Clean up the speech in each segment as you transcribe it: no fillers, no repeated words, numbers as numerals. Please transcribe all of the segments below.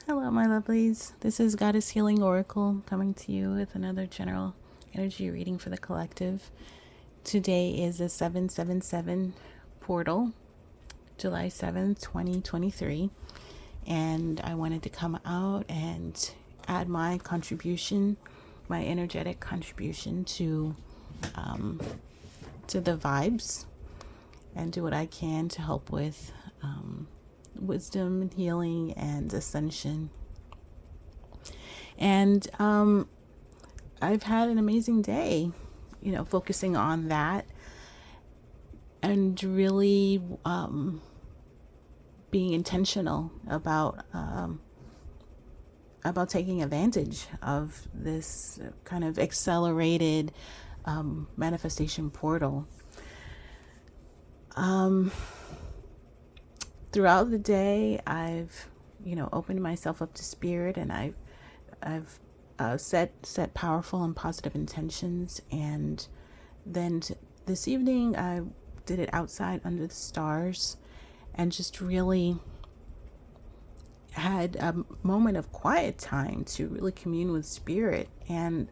Hello, my lovelies. This is Goddess Healing Oracle coming to you with another general energy reading for the collective. Today is the 777 portal, July 7th, 2023. And I wanted to come out and add my contribution, my energetic contribution to the vibes and do what I can to help with wisdom, healing, and ascension. And I've had an amazing day, focusing on that and really being intentional about taking advantage of this kind of accelerated manifestation portal. Throughout the day, I've opened myself up to spirit, and I've set powerful and positive intentions, and then this evening I did it outside under the stars, and just really had a moment of quiet time to really commune with spirit, and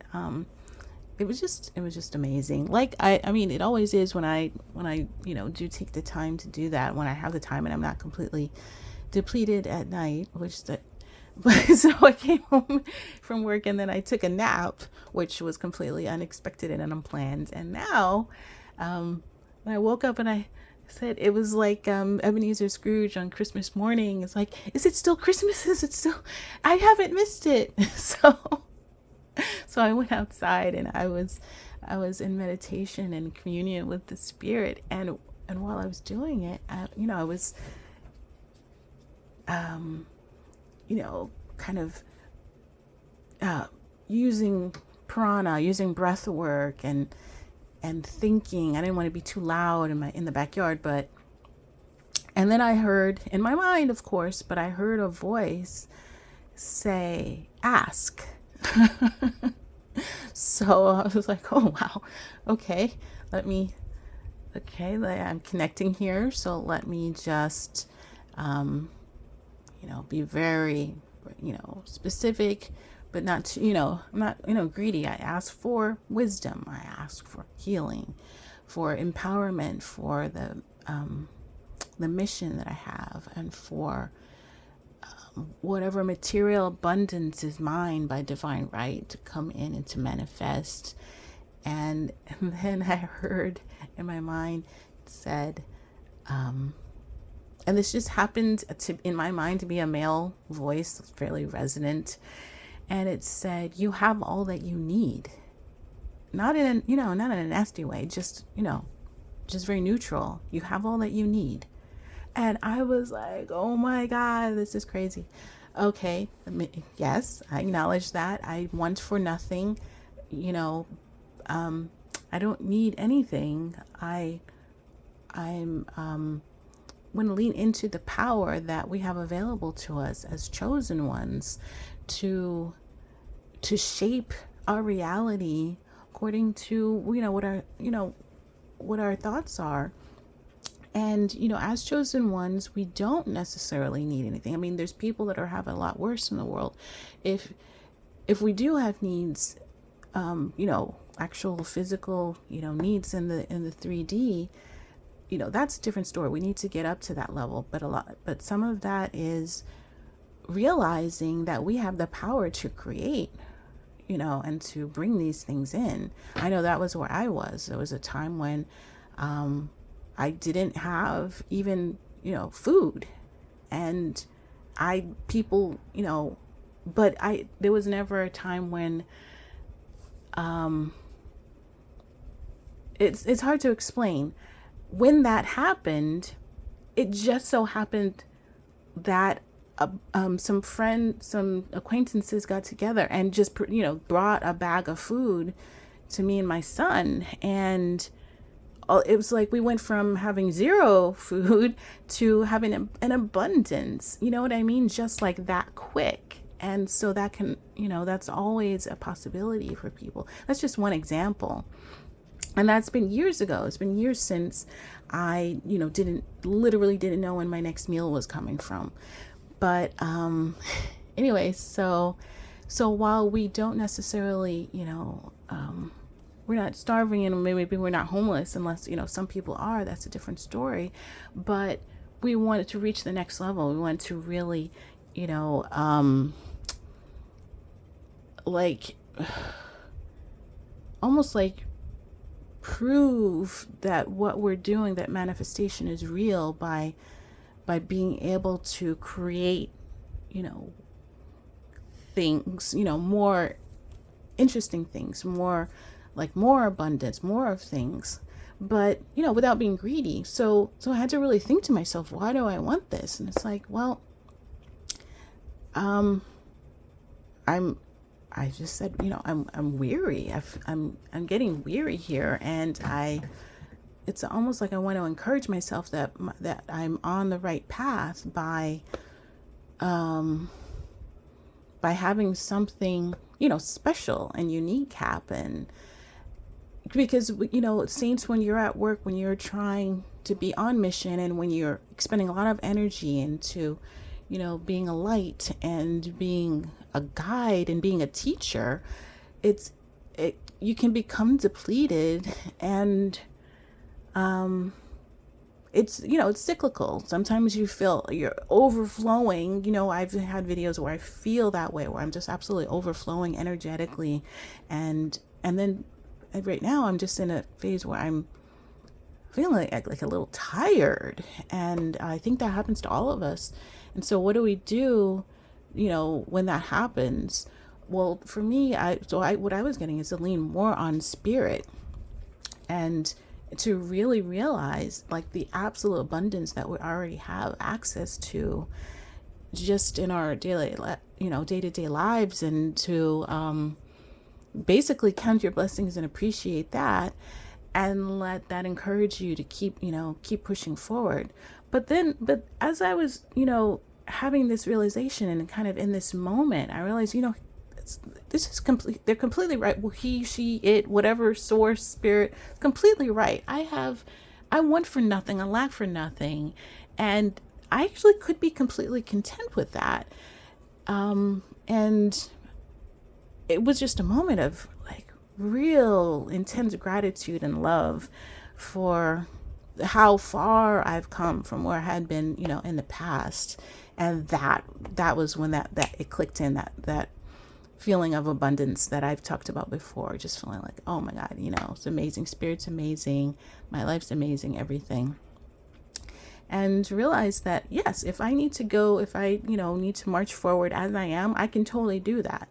it was just amazing. Like I mean, it always is when I do take the time to do that, when I have the time and I'm not completely depleted at night, which that. But so I came home from work and then I took a nap, which was completely unexpected and unplanned. And now, when I woke up and I said it was like Ebenezer Scrooge on Christmas morning. It's like, is it still Christmas? Is it still? I haven't missed it. So I went outside and I was in meditation and communion with the spirit, and while I was doing it, I was kind of using prana, using breath work, and thinking. I didn't want to be too loud in the backyard, but and then I heard in my mind, of course, but I heard a voice say, "Ask." So I was like, "Oh wow, okay. Let me, I'm connecting here. So let me just, be very, specific, but not, I'm not, greedy. I ask for wisdom. I ask for healing, for empowerment, for the mission that I have, and for whatever material abundance is mine by divine right to come in and to manifest." And then I heard in my mind, it said, and this just happened to in my mind to be a male voice, fairly resonant, and it said, "You have all that you need." Not in not in a nasty way, just very neutral. "You have all that you need." And I was like, "Oh my God, this is crazy." Okay, yes, I acknowledge that. I want for nothing. You know, I don't need anything. I'm want to lean into the power that we have available to us as chosen ones to shape our reality according to what our thoughts are. And as chosen ones, we don't necessarily need anything. I mean, there's people that are having a lot worse in the world. If we do have needs, actual physical needs in the 3D, that's a different story. We need to get up to that level. But some of that is realizing that we have the power to create, and to bring these things in. I know that was where I was. There was a time when I didn't have even, food, and there was never a time when it's hard to explain. When that happened, it just so happened that some acquaintances got together and just brought a bag of food to me and my son, and it was like we went from having zero food to having an abundance. You know what I mean? Just like that quick. And so that can, that's always a possibility for people. That's just one example. And that's been years ago. It's been years since I, didn't know when my next meal was coming from. But Anyway, so while we don't necessarily, we're not starving and maybe we're not homeless unless, some people are, that's a different story. But we wanted to reach the next level. We wanted to really, you know, like almost like prove that what we're doing, that manifestation is real by being able to create, you know, things, more interesting things, more abundance, more of things, but without being greedy. So I had to really think to myself, why do I want this? And it's like, well, I'm I just said, I'm weary. I'm getting weary here, and it's almost like I want to encourage myself that I'm on the right path by having something, special and unique happen. Because, saints, when you're at work, when you're trying to be on mission, and when you're expending a lot of energy into, being a light and being a guide and being a teacher, you can become depleted, and it's cyclical. Sometimes you feel you're overflowing. I've had videos where I feel that way, where I'm just absolutely overflowing energetically, and then right now I'm just in a phase where I'm feeling like a little tired, and I think that happens to all of us. And so what do we do, when that happens? Well, for me, what I was getting is to lean more on spirit, and to really realize like the absolute abundance that we already have access to just in our day-to-day lives, and to basically count your blessings and appreciate that, and let that encourage you to keep pushing forward. But as I was, having this realization and kind of in this moment, I realized, this is complete. They're completely right. Well, he, she, it, whatever source, spirit, completely right. I want for nothing. I lack for nothing. And I actually could be completely content with that. And it was just a moment of like real intense gratitude and love for how far I've come from where I had been, in the past. And that was when that it clicked in, that feeling of abundance that I've talked about before, just feeling like, oh my God, it's amazing. Spirit's amazing. My life's amazing, everything. And realize that, yes, if I need need to march forward as I am, I can totally do that.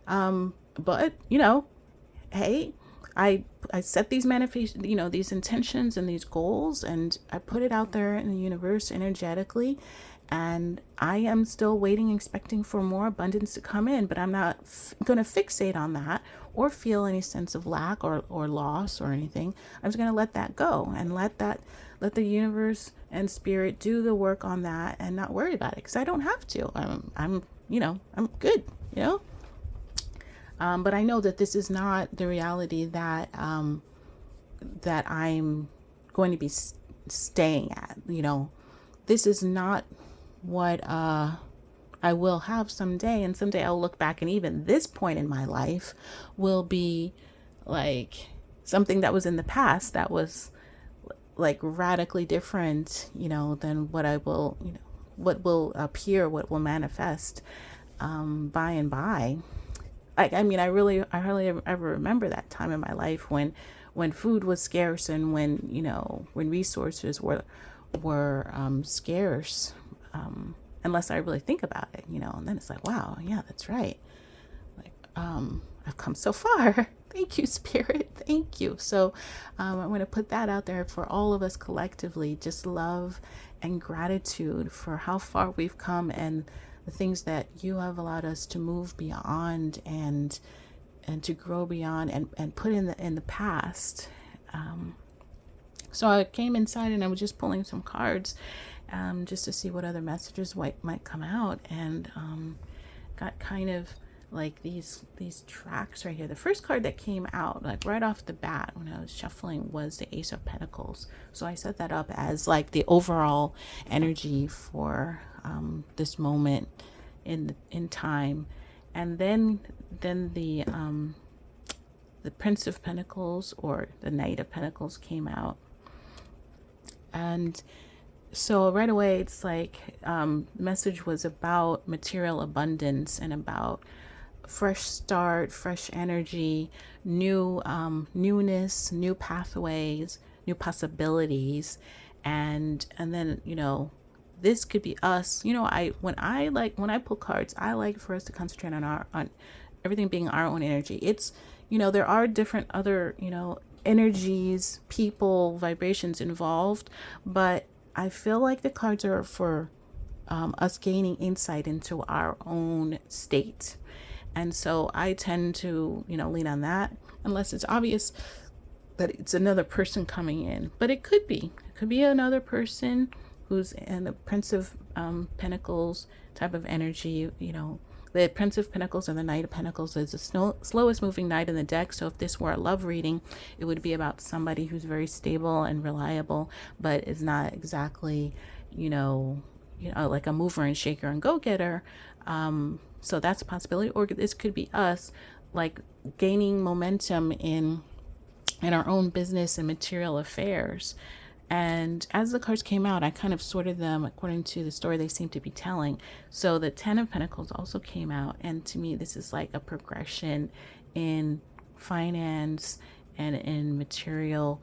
But, hey, I set these manifestations, these intentions and these goals, and I put it out there in the universe energetically. And I am still waiting, expecting for more abundance to come in, but I'm not going to fixate on that or feel any sense of lack or loss or anything. I'm just going to let that go and let the universe and spirit do the work on that, and not worry about it, because I don't have to. I'm good, but I know that this is not the reality that that I'm going to be staying at. This is not what I will have someday. And someday I'll look back, and even this point in my life will be like something that was in the past that was like radically different, than what I will, what will appear, what will manifest by and by. I hardly ever remember that time in my life when food was scarce, and when resources were scarce, unless I really think about it, and then it's like, wow, yeah, that's right. Like, I've come so far. Thank you, Spirit. Thank you. So I'm going to put that out there for all of us collectively, just love and gratitude for how far we've come, and the things that you have allowed us to move beyond, and to grow beyond, and put in the past. So I came inside, and I was just pulling some cards, just to see what other messages might come out, and got kind of like these tracks right here. The first card that came out, like right off the bat when I was shuffling, was the Ace of Pentacles. So I set that up as like the overall energy for this moment in time. And then the Prince of Pentacles, or the Knight of Pentacles, came out. And so right away, it's like the message was about material abundance and about fresh start, fresh energy, new newness, new pathways, new possibilities. And then, this could be us. When I pull cards, I like for us to concentrate on everything being our own energy. It's, there are different other, energies, people, vibrations involved, but I feel like the cards are for us gaining insight into our own state. And so I tend to, lean on that, unless it's obvious that it's another person coming in. But it could be another person who's in the Prince of Pentacles type of energy. The Prince of Pentacles and the Knight of Pentacles is the slowest moving knight in the deck. So if this were a love reading, it would be about somebody who's very stable and reliable, but is not exactly, like a mover and shaker and go-getter. So that's a possibility. Or this could be us, like, gaining momentum in our own business and material affairs. And as the cards came out, I kind of sorted them according to the story they seem to be telling. So the Ten of Pentacles also came out. And to me, this is like a progression in finance and in material,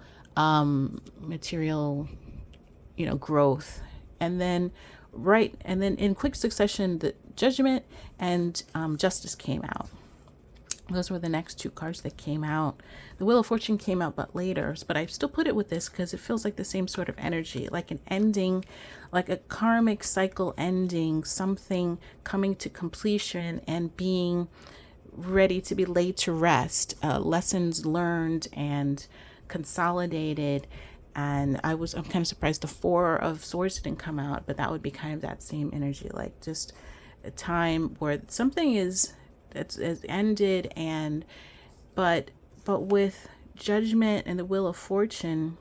growth. And then in quick succession, the Judgment and Justice came out. Those were the next two cards that came out. The Wheel of Fortune came out but later, but I still put it with this because it feels like the same sort of energy, like an ending, like a karmic cycle ending, something coming to completion and being ready to be laid to rest, lessons learned and consolidated. And I'm kind of surprised the Four of Swords didn't come out, but that would be kind of that same energy, like just a time where something is ended. And but with Judgment and the Wheel of Fortune,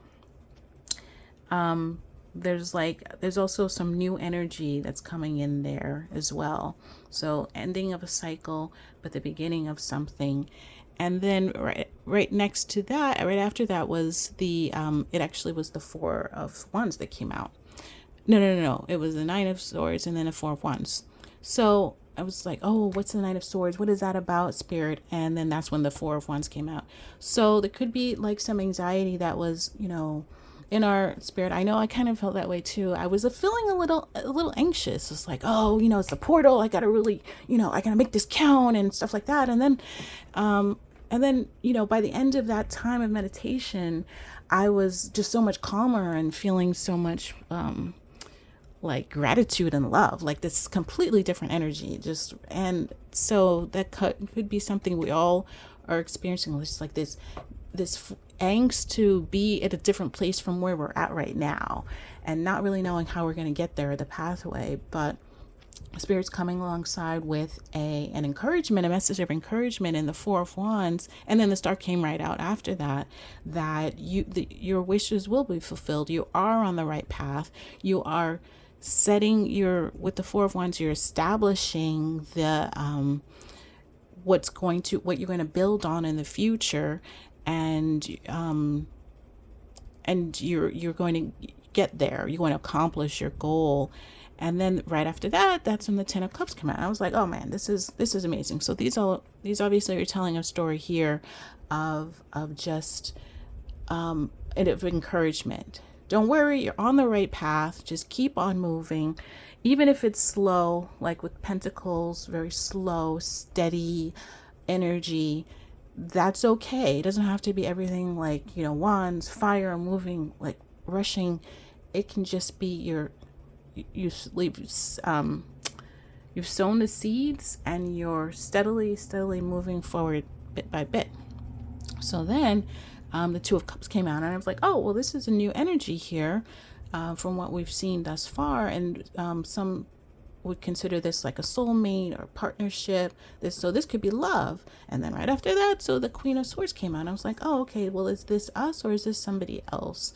there's also some new energy that's coming in there as well. So ending of a cycle, but the beginning of something. And then right next to that, right after that, was it actually was the Four of Wands that came out. No. It was the Nine of Swords and then the Four of Wands. So I was like, oh, what's the Knight of Swords? What is that about, Spirit? And then that's when the Four of Wands came out. So there could be like some anxiety that was, in our spirit. I know I kind of felt that way too. I was feeling a little anxious. It's like, oh, it's the portal. I got to really, I got to make this count and stuff like that. And then, by the end of that time of meditation, I was just so much calmer and feeling so much, like gratitude and love, like this completely different energy. And so that could be something we all are experiencing, just like this angst to be at a different place from where we're at right now, and not really knowing how we're going to get there, the pathway. But Spirit's coming alongside with an encouragement, a message of encouragement in the Four of Wands. And then the Star came right out after that your wishes will be fulfilled. You are on the right path. You are with the Four of Wands, you're establishing the what you're going to build on in the future. And you're going to get there. You're going to accomplish your goal. And then right after that, that's when the Ten of Cups come out. I was like, oh man, this is amazing. So these obviously are telling a story here of just and of encouragement. Don't worry, you're on the right path. Just keep on moving. Even if it's slow, like with Pentacles, very slow, steady energy, that's okay. It doesn't have to be everything like, wands, fire, moving, like rushing. It can just be you've sown the seeds and you're steadily moving forward bit by bit. So then the Two of Cups came out, and I was like, oh, well, this is a new energy here from what we've seen thus far. And some would consider this like a soulmate or partnership. So this could be love. And then right after that, so the Queen of Swords came out. I was like, oh, okay, well, is this us or is this somebody else?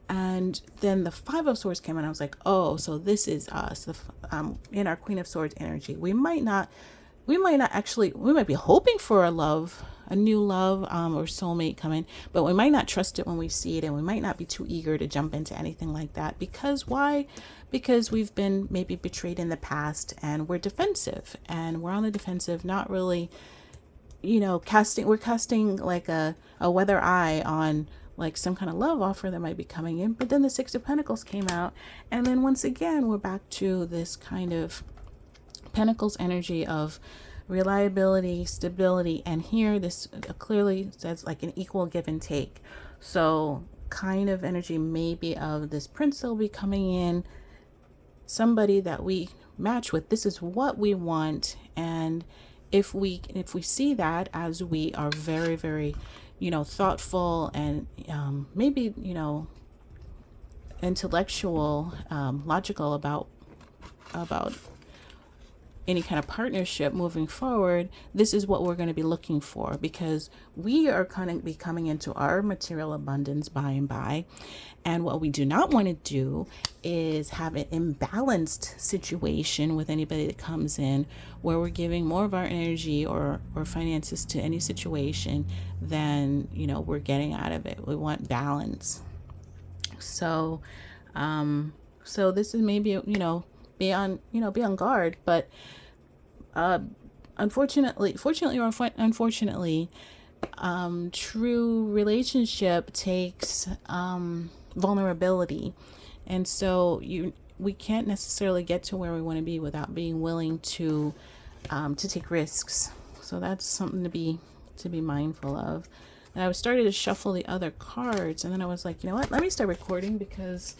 And then the Five of Swords came and I was like, oh, so this is us, in our Queen of Swords energy. We might be hoping for a new love, or soulmate coming, but we might not trust it when we see it, and we might not be too eager to jump into anything like that. Because why? Because we've been maybe betrayed in the past, and we're defensive, and we're on the defensive, not really, we're casting like a weather eye on like some kind of love offer that might be coming in. But then the Six of Pentacles came out, and then once again we're back to this kind of Pentacles energy of reliability, stability, and here this clearly says like an equal give and take. So kind of energy maybe of this prince that will be coming in, somebody that we match with. This is what we want, and if we see that, as we are very, very, thoughtful, and maybe, intellectual, logical about any kind of partnership moving forward, this is what we're going to be looking for, because we are kind of be coming into our material abundance by and by. And what we do not want to do is have an imbalanced situation with anybody that comes in, where we're giving more of our energy or finances to any situation than, we're getting out of it. We want balance. So, so this is maybe, be on guard, but fortunately or unfortunately, true relationship takes vulnerability, and so we can't necessarily get to where we want to be without being willing to take risks. So that's something to be mindful of. And I was starting to shuffle the other cards, and then I was like, you know what? Let me start recording, because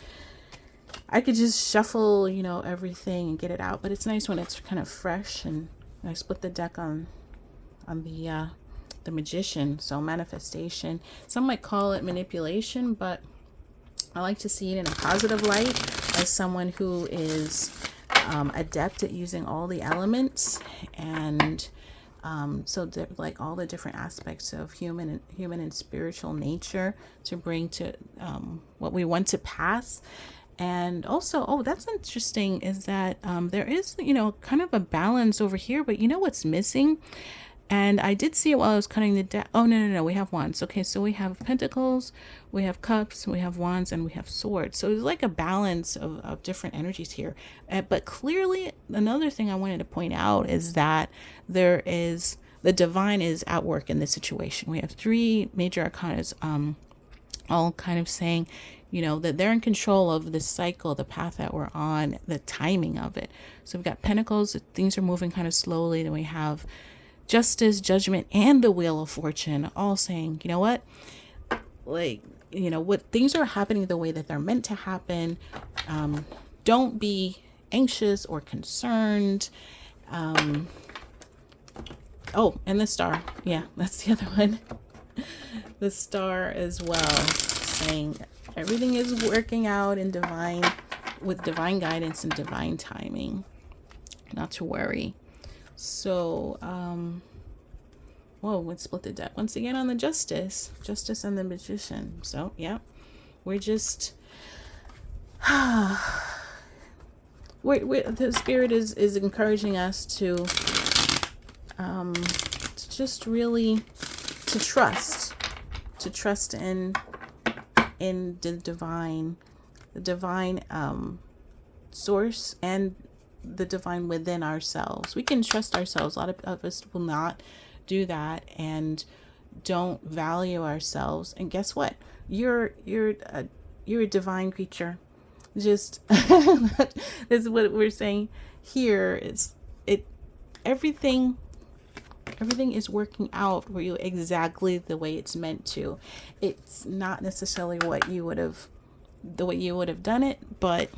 I could just shuffle, everything and get it out. But it's nice when it's kind of fresh. And I split the deck on the Magician. So manifestation. Some might call it manipulation, but I like to see it in a positive light, as someone who is adept at using all the elements, and like all the different aspects of human and spiritual nature to bring to what we want to pass. And also, oh, that's interesting, is that there is, kind of a balance over here, but what's missing? And I did see it while I was cutting the deck. Oh, no. We have wands. Okay, so we have pentacles, we have cups, we have wands, and we have swords. So it's like a balance of different energies here. But clearly, another thing I wanted to point out is that the divine is at work in this situation. We have three major arcanas, all kind of saying, that they're in control of this cycle, the path that we're on, the timing of it. So we've got Pentacles, things are moving kind of slowly. Then we have Justice, Judgment, and the Wheel of Fortune, all saying, what things are happening the way that they're meant to happen. Don't be anxious or concerned. Oh, and the Star. Yeah, that's the other one. The Star as well, saying everything is working out with divine guidance and divine timing. Not to worry. So, let's split the deck once again on the Justice and the Magician. So, yeah, we're just, the Spirit is encouraging us to just really to trust in the divine source, and the divine within ourselves. We can trust ourselves. A lot of us will not do that and don't value ourselves. And guess what? You're a divine creature. Just this is what we're saying here. Everything is working out for you exactly the way it's meant to. It's not necessarily the way you would have done it, but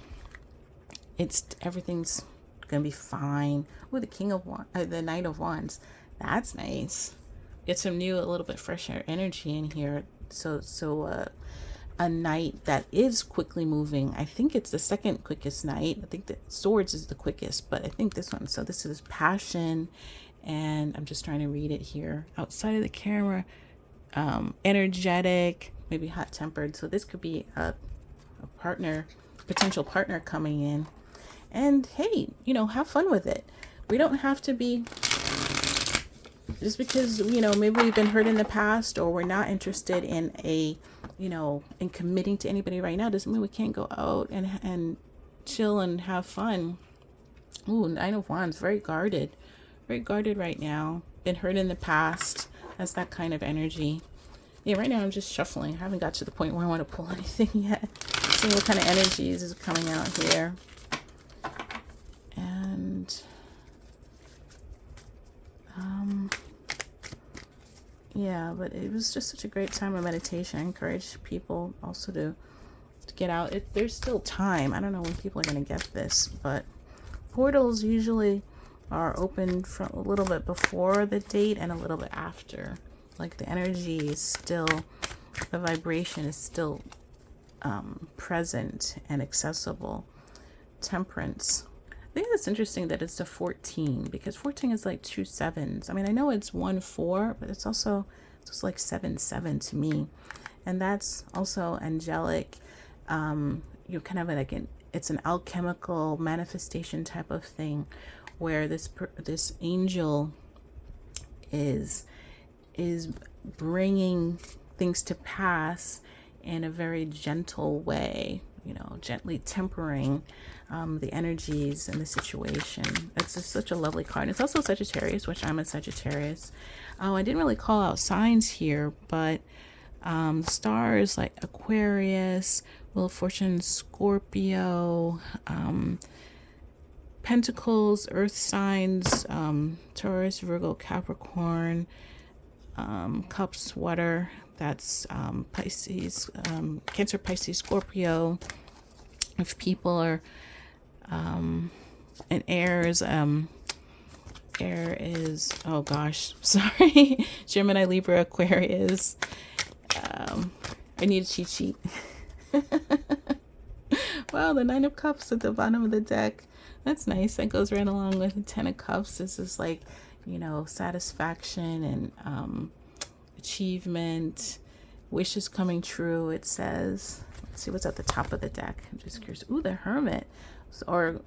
everything's gonna be fine. With the Knight of Wands, that's nice. Get some new, a little bit fresher energy in here. So a knight that is quickly moving. I think it's the second quickest knight. I think that Swords is the quickest, but I think this one. So this is passion, and I'm just trying to read it here. Outside of the camera, energetic, maybe hot-tempered. So this could be a potential partner coming in. And hey, have fun with it. We don't have to be, just because, maybe we've been hurt in the past, or we're not interested in in committing to anybody right now, doesn't mean we can't go out and chill and have fun. Ooh, Nine of Wands, very guarded right now. Been hurt in the past. That's that kind of energy. Yeah, right now I'm just shuffling. I haven't got to the point where I want to pull anything yet. Seeing what kind of energies is coming out here. And yeah, but it was just such a great time of meditation. I encourage people also to get out. There's still time. I don't know when people are going to get this, but portals usually are open from a little bit before the date and a little bit after. Like the energy is still, the vibration is still present and accessible. Temperance. I think that's interesting that it's a 14, because 14 is like 2 sevens. I mean, I know it's 1 4, but it's also just like 7 7 to me. And that's also angelic. You're kind of like it's an alchemical manifestation type of thing, where this angel is bringing things to pass in a very gentle way, gently tempering the energies and the situation. It's just such a lovely card. It's also Sagittarius, which I'm a Sagittarius. Oh, I didn't really call out signs here, but stars like Aquarius, Wheel of Fortune, Scorpio, Pentacles, Earth signs, Taurus, Virgo, Capricorn, Cups, Water, that's Pisces, Cancer, Pisces, Scorpio. If people are and air is, oh gosh, sorry, Gemini, Libra, Aquarius. I need a cheat sheet. Wow, the 9 of Cups at the bottom of the deck. That's nice. That goes right along with the 10 of Cups. This is like, satisfaction and achievement, wishes coming true, it says. Let's see what's at the top of the deck. I'm just curious. Ooh, the Hermit. Or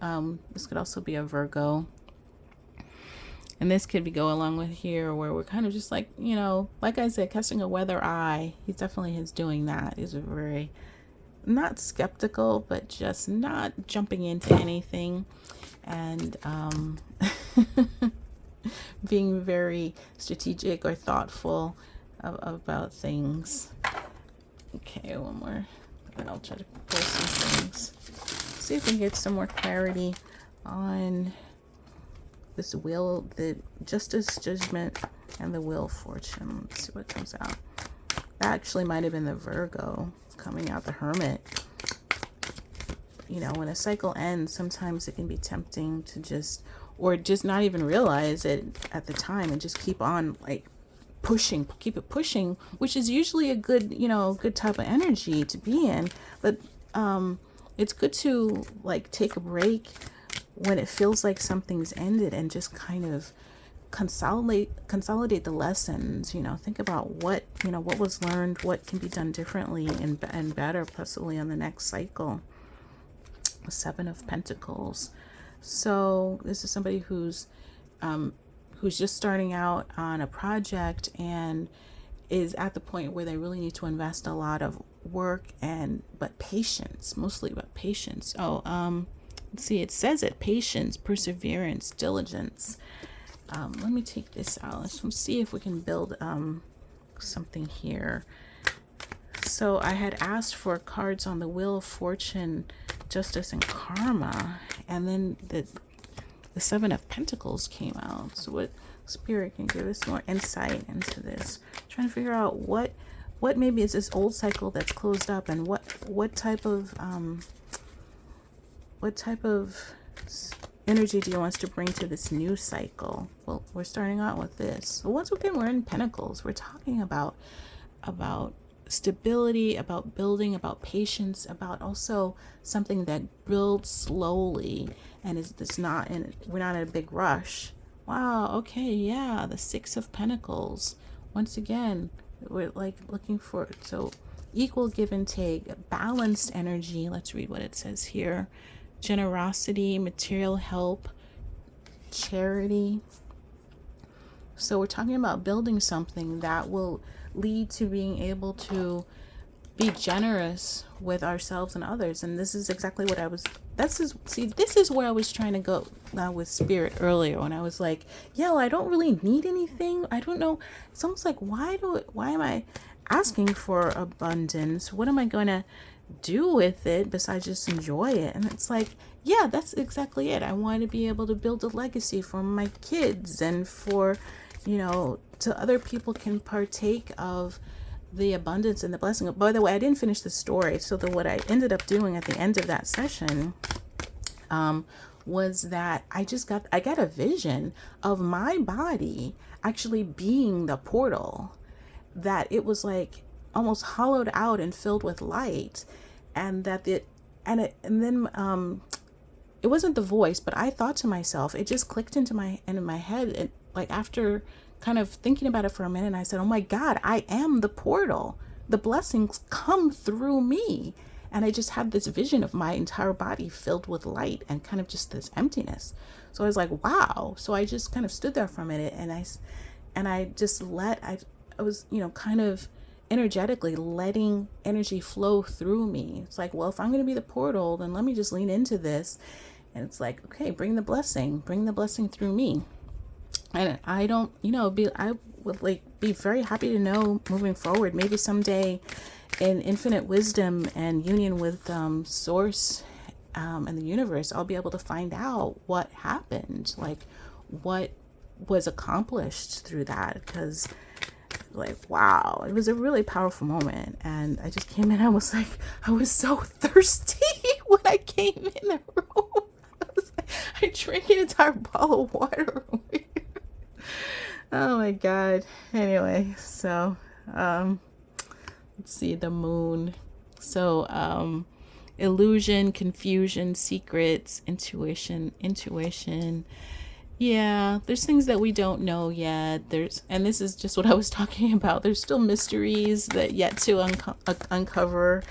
this could also be a Virgo. And this could be go along with here, where we're kind of just like, like I said, casting a weather eye. He definitely is doing that. He's very, not skeptical, but just not jumping into anything. And being very strategic or thoughtful about things. Okay, one more. Then I'll try to pull some things. See if we can get some more clarity on this wheel, the Justice, Judgment, and the Wheel of Fortune. Let's see what comes out. That actually might have been the Virgo coming out, the Hermit. When a cycle ends, sometimes it can be tempting to just not even realize it at the time and just keep on like keep it pushing, which is usually a good, good type of energy to be in. But it's good to like take a break when it feels like something's ended and just kind of consolidate the lessons, think about what was learned, what can be done differently and better, possibly on the next cycle. 7 of Pentacles. So this is somebody who's just starting out on a project and is at the point where they really need to invest a lot of work but patience, mostly about patience. Let's see, it says it, patience, perseverance, diligence. Let me take this out. Let's see if we can build something here. So I had asked for cards on the Wheel of Fortune, Justice, and Karma, and then the 7 of Pentacles came out. So what Spirit can give us more insight into this? I'm trying to figure out what maybe is this old cycle that's closed up, and what type of energy do you want us to bring to this new cycle? Well, we're starting out with this. So once again, we're in Pentacles. We're talking about stability, about building, about patience, about also something that builds slowly and we're not in a big rush. Wow, okay, yeah, the 6 of Pentacles. Once again, we're like looking for, so equal give and take, balanced energy. Let's read what it says here. Generosity, material help, charity. So we're talking about building something that will lead to being able to be generous with ourselves and others. And this is exactly what this is where I was trying to go now with spirit earlier, when I was like, yeah, I don't really need anything. I don't know. It's almost like, why am I asking for abundance? What am I going to do with it besides just enjoy it? And it's like, yeah, that's exactly it. I want to be able to build a legacy for my kids, and for, to other people can partake of the abundance and the blessing. By the way, I didn't finish the story. So what I ended up doing at the end of that session was that I got a vision of my body actually being the portal, that it was like almost hollowed out and filled with light, and that then it wasn't the voice, but I thought to myself, it just clicked into my head, and like after kind of thinking about it for a minute, and I said, oh my God, I am the portal. The blessings come through me. And I just had this vision of my entire body filled with light and kind of just this emptiness. So I was like, wow. So I just kind of stood there for a minute, and I just I was, kind of energetically letting energy flow through me. It's like, well, if I'm going to be the portal, then let me just lean into this. And it's like, okay, bring the blessing through me. And I don't, I would be very happy to know moving forward, maybe someday in infinite wisdom and union with source and the universe, I'll be able to find out what happened, like what was accomplished through that. Because wow, it was a really powerful moment. And I just came in, I was so thirsty when I came in the room. I drank an entire bottle of water. Oh my God. Anyway, so let's see, the moon. So illusion, confusion, secrets, intuition. Yeah, there's things that we don't know yet. And this is just what I was talking about. There's still mysteries that yet to uncover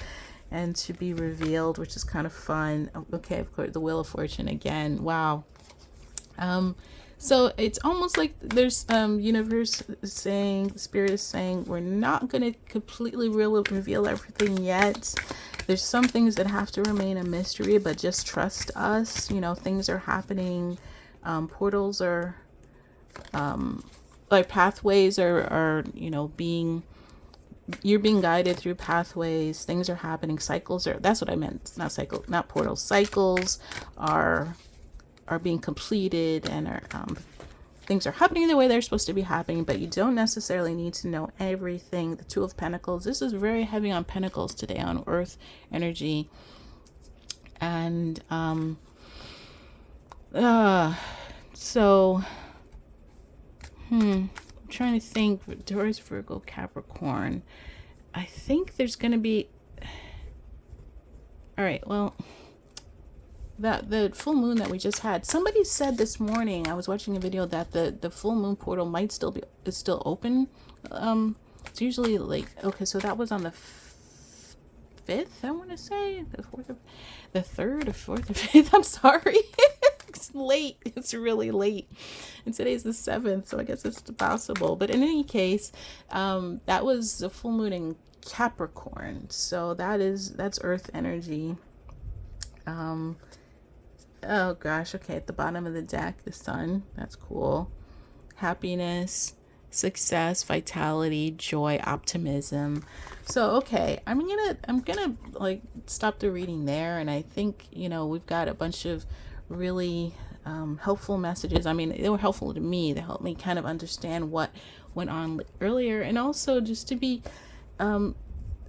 and to be revealed, which is kind of fun. Okay, of course, the Wheel of Fortune again. Wow. So it's almost like there's universe is saying, spirit is saying, we're not going to completely reveal everything yet. There's some things that have to remain a mystery, but just trust us. Things are happening. Portals are, like pathways are you're being guided through pathways. Things are happening. That's what I meant. It's not portals. Cycles are being completed, and things are happening the way they're supposed to be happening, but you don't necessarily need to know everything. The Two of Pentacles. This is very heavy on Pentacles today, on Earth energy. And so I'm trying to think. Taurus, Virgo, Capricorn. I think there's going to be, all right, well, the full moon that we just had, somebody said this morning, I was watching a video, that the full moon portal might still is still open. It's usually okay, so that was on the 5th, I want to say, the 4th, the 3rd or 4th or 5th. I'm sorry. It's late. It's really late. And today's the 7th, so I guess it's possible. But in any case, that was the full moon in Capricorn. So that's Earth energy. Oh gosh, okay, at the bottom of the deck, the sun. That's cool. Happiness, success, vitality, joy, optimism. So okay, I'm gonna stop the reading there, and I think we've got a bunch of really helpful messages. I mean, they were helpful to me. They helped me kind of understand what went on earlier, and also just to be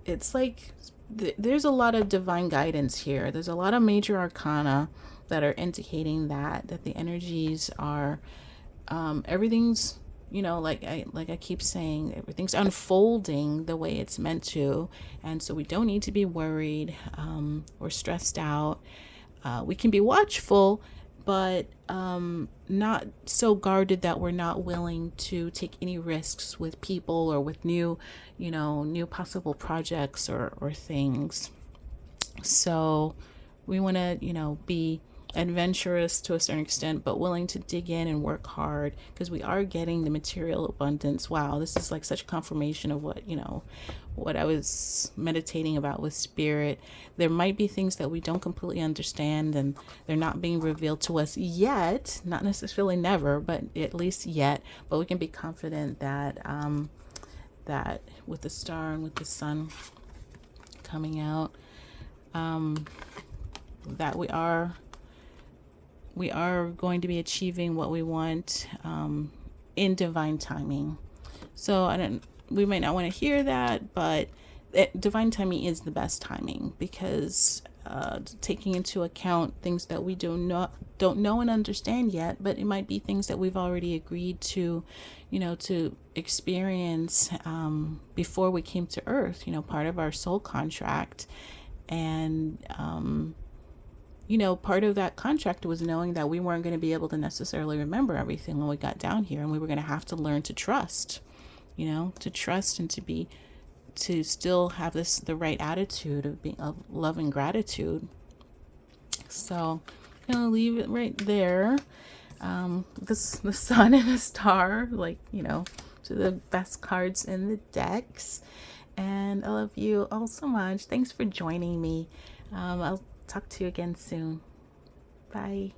it's like there's a lot of divine guidance here. There's a lot of major arcana that are indicating that the energies are everything's like I keep saying, everything's unfolding the way it's meant to. And so we don't need to be worried or stressed out. We can be watchful, but not so guarded that we're not willing to take any risks with people or with new, new possible projects or things. So we want to, be adventurous to a certain extent, but willing to dig in and work hard because we are getting the material abundance. Wow, this is like such confirmation of what, what I was meditating about with spirit. There might be things that we don't completely understand and they're not being revealed to us yet, not necessarily never, but at least yet. But we can be confident that that with the star and with the sun coming out, that we are going to be achieving what we want in divine timing. So we might not want to hear that, but divine timing is the best timing because taking into account things that we don't know and understand yet, but it might be things that we've already agreed to, to experience before we came to Earth. Part of our soul contract, and part of that contract was knowing that we weren't going to be able to necessarily remember everything when we got down here, and we were going to have to learn to trust, to trust and to still have the right attitude of love and gratitude. So I'm gonna leave it right there. The sun and the star, to the best cards in the decks. And I love you all so much. Thanks for joining me. I'll talk to you again soon. Bye.